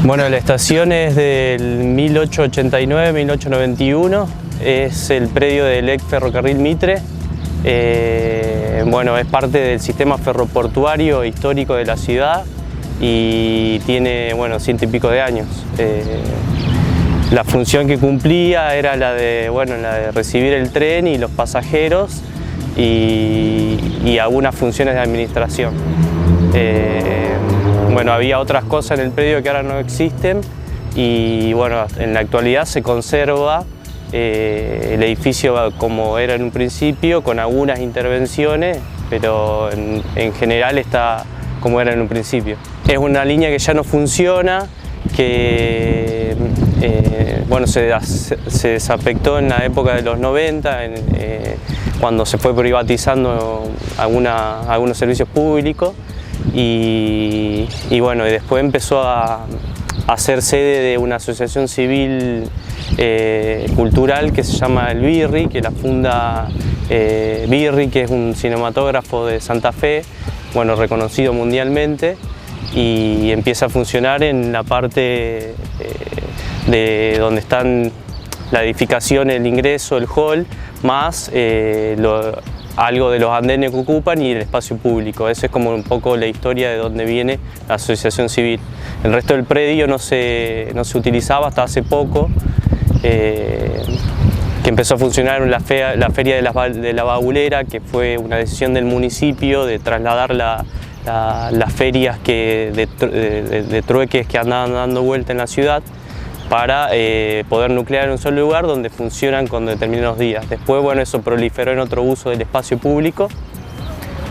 Bueno, la estación es del 1889-1891, es el predio del ex ferrocarril Mitre. Bueno, es parte del sistema ferroportuario histórico de la ciudad y tiene, bueno, 100 y pico de años. La función que cumplía era la de recibir el tren y los pasajeros y algunas funciones de administración. Bueno, había otras cosas en el predio que ahora no existen y bueno, en la actualidad se conserva el edificio como era en un principio, con algunas intervenciones, pero en general está como era en un principio. Es una línea que ya no funciona, que bueno, se desafectó en la época de los 90, cuando se fue privatizando algunos servicios públicos y bueno, y después empezó a ser sede de una asociación civil cultural que se llama el Birri, que la funda Birri, que es un cinematógrafo de Santa Fe, bueno, reconocido mundialmente, y empieza a funcionar en la parte de donde están la edificación, el ingreso, el hall, más algo de los andenes que ocupan y el espacio público. Esa es como un poco la historia de dónde viene la asociación civil. El resto del predio no se utilizaba hasta hace poco, que empezó a funcionar la feria de la Bagulera, que fue una decisión del municipio de trasladar las ferias de trueques que andaban dando vuelta en la ciudad para poder nuclear en un solo lugar donde funcionan con determinados días. Después, bueno, eso proliferó en otro uso del espacio público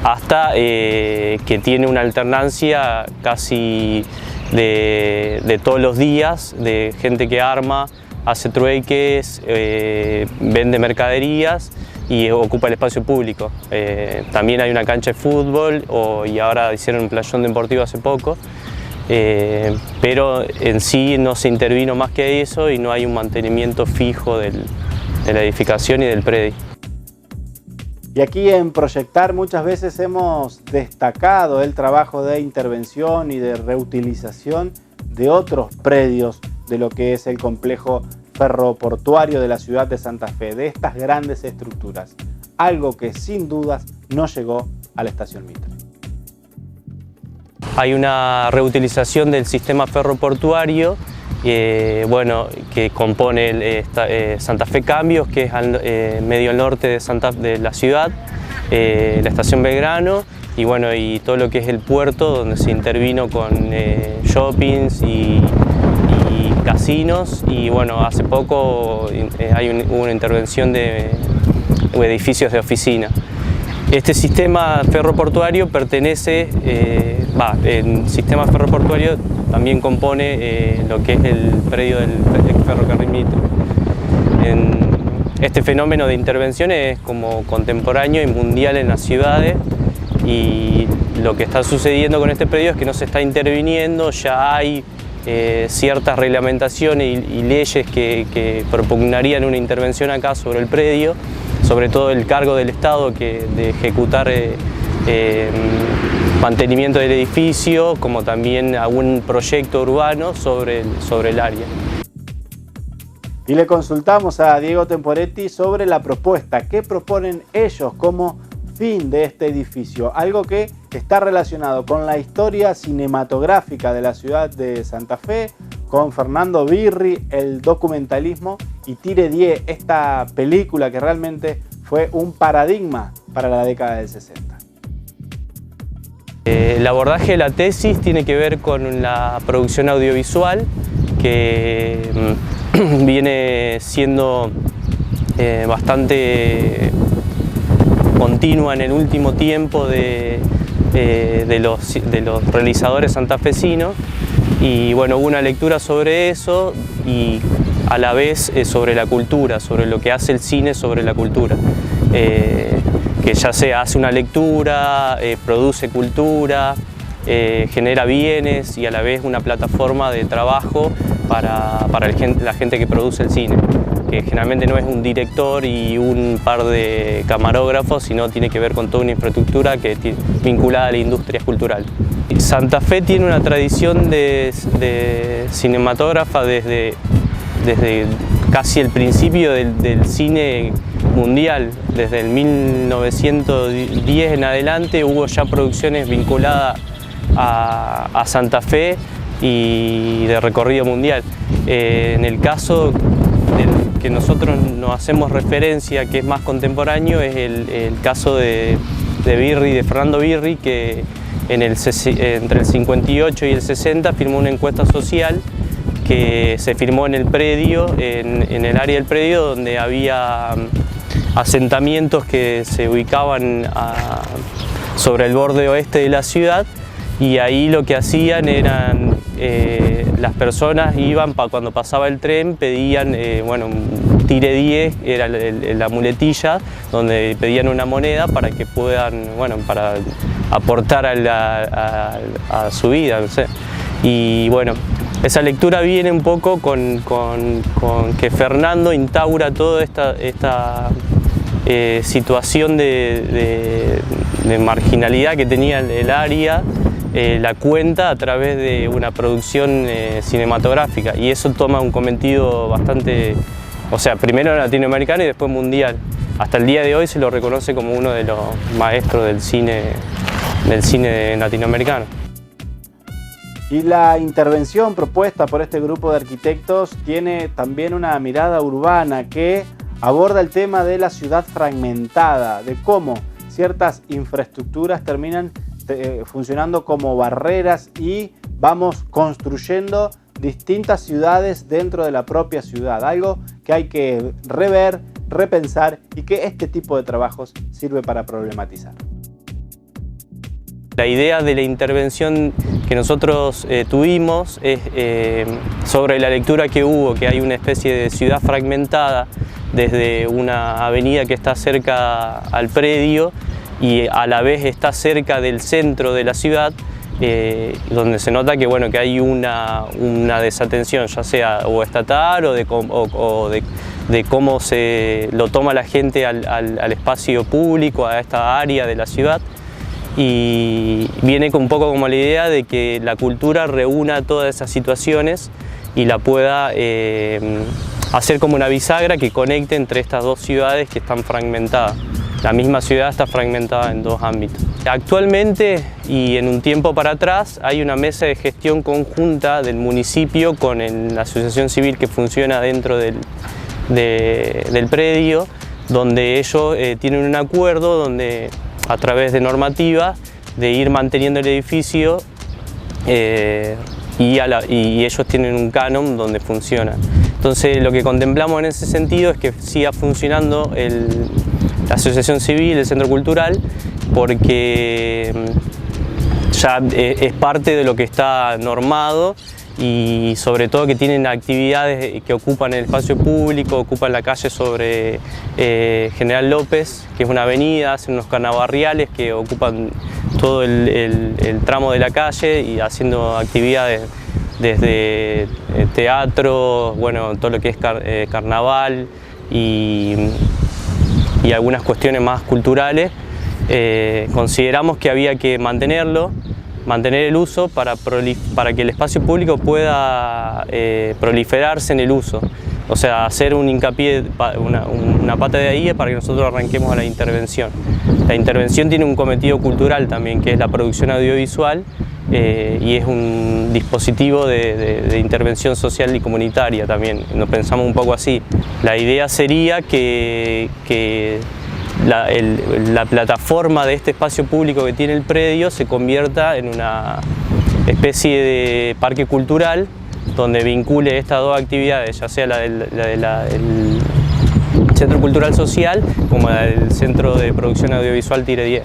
hasta que tiene una alternancia casi de todos los días, de gente que arma, hace trueques, vende mercaderías y ocupa el espacio público. También hay una cancha de fútbol y ahora hicieron un playón deportivo hace poco. Pero en sí no se intervino más que eso y no hay un mantenimiento fijo de la edificación y del predio. Y aquí en Proyectar muchas veces hemos destacado el trabajo de intervención y de reutilización de otros predios de lo que es el complejo ferroportuario de la ciudad de Santa Fe, de estas grandes estructuras, algo que sin dudas no llegó a la estación Mitre. Hay una reutilización del sistema ferroportuario bueno, que compone Santa Fe Cambios, que es medio al norte de la ciudad, la estación Belgrano y, bueno, y todo lo que es el puerto, donde se intervino con shoppings y casinos, y bueno, hace poco hubo una intervención de edificios de oficina. Este sistema ferroportuario pertenece, el sistema ferroportuario también compone lo que es el predio del ferrocarril Mitre. Este fenómeno de intervención es como contemporáneo y mundial en las ciudades, y lo que está sucediendo con este predio es que no se está interviniendo, ya hay ciertas reglamentaciones y leyes que propugnarían una intervención acá sobre el predio, sobre todo el cargo del Estado de ejecutar mantenimiento del edificio, como también algún proyecto urbano sobre el área. Y le consultamos a Diego Temporetti sobre la propuesta. ¿Qué proponen ellos como fin de este edificio? Algo que está relacionado con la historia cinematográfica de la ciudad de Santa Fe, con Fernando Birri, el documentalismo, y Tire 10, esta película que realmente fue un paradigma para la década del 60. El abordaje de la tesis tiene que ver con la producción audiovisual, que viene siendo bastante continua en el último tiempo de los realizadores santafesinos, y bueno, hubo una lectura sobre eso y a la vez sobre la cultura, sobre lo que hace el cine sobre la cultura, que ya se hace una lectura, produce cultura, genera bienes y a la vez una plataforma de trabajo para la gente que produce el cine, que generalmente no es un director y un par de camarógrafos, sino tiene que ver con toda una infraestructura que vinculada a la industria cultural. Santa Fe tiene una tradición de cinematógrafa desde casi el principio del cine mundial. Desde el 1910 en adelante hubo ya producciones vinculadas a Santa Fe y de recorrido mundial. En el caso del que nosotros nos hacemos referencia, que es más contemporáneo, es el caso de Fernando Birri, que entre el 58 y el 60 firmó una encuesta social que se firmó en el predio, en el área del predio, donde había asentamientos que se ubicaban sobre el borde oeste de la ciudad, y ahí lo que hacían eran, las personas iban, cuando pasaba el tren, pedían, un tire 10, era la muletilla, donde pedían una moneda para que puedan, para aportar a su vida, no sé. Y bueno, esa lectura viene un poco con que Fernando instaura toda esta situación de marginalidad que tenía el área, la cuenta a través de una producción cinematográfica, y eso toma un cometido bastante, primero latinoamericano y después mundial. Hasta el día de hoy se lo reconoce como uno de los maestros del cine latinoamericano. Y la intervención propuesta por este grupo de arquitectos tiene también una mirada urbana que aborda el tema de la ciudad fragmentada, de cómo ciertas infraestructuras terminan funcionando como barreras y vamos construyendo distintas ciudades dentro de la propia ciudad, algo que hay que rever, repensar y que este tipo de trabajos sirve para problematizar. La idea de la intervención que nosotros tuvimos es sobre la lectura que hubo, que hay una especie de ciudad fragmentada desde una avenida que está cerca al predio y a la vez está cerca del centro de la ciudad, donde se nota que, que hay una desatención, ya sea o estatal o de cómo se lo toma la gente al espacio público, a esta área de la ciudad. Y viene un poco como la idea de que la cultura reúna todas esas situaciones y la pueda hacer como una bisagra que conecte entre estas dos ciudades que están fragmentadas. La misma ciudad está fragmentada en dos ámbitos. Actualmente y en un tiempo para atrás hay una mesa de gestión conjunta del municipio con la asociación civil que funciona dentro del predio, donde ellos tienen un acuerdo donde a través de normativa de ir manteniendo el edificio y ellos tienen un canon donde funciona. Entonces lo que contemplamos en ese sentido es que siga funcionando la asociación civil, el centro cultural, porque ya es parte de lo que está normado y sobre todo que tienen actividades que ocupan el espacio público, ocupan la calle sobre General López, que es una avenida, hacen unos carnavarriales que ocupan todo el tramo de la calle y haciendo actividades desde teatro, todo lo que es carnaval y algunas cuestiones más culturales. Consideramos que había que mantener el uso para que el espacio público pueda proliferarse en el uso. O sea, hacer un hincapié, una pata de ahí para que nosotros arranquemos a la intervención. La intervención tiene un cometido cultural también, que es la producción audiovisual, y es un dispositivo de intervención social y comunitaria también. Nos pensamos un poco así. La idea sería que la plataforma de este espacio público que tiene el predio se convierta en una especie de parque cultural donde vincule estas dos actividades, ya sea la del Centro Cultural Social como la del Centro de Producción Audiovisual Tire 10.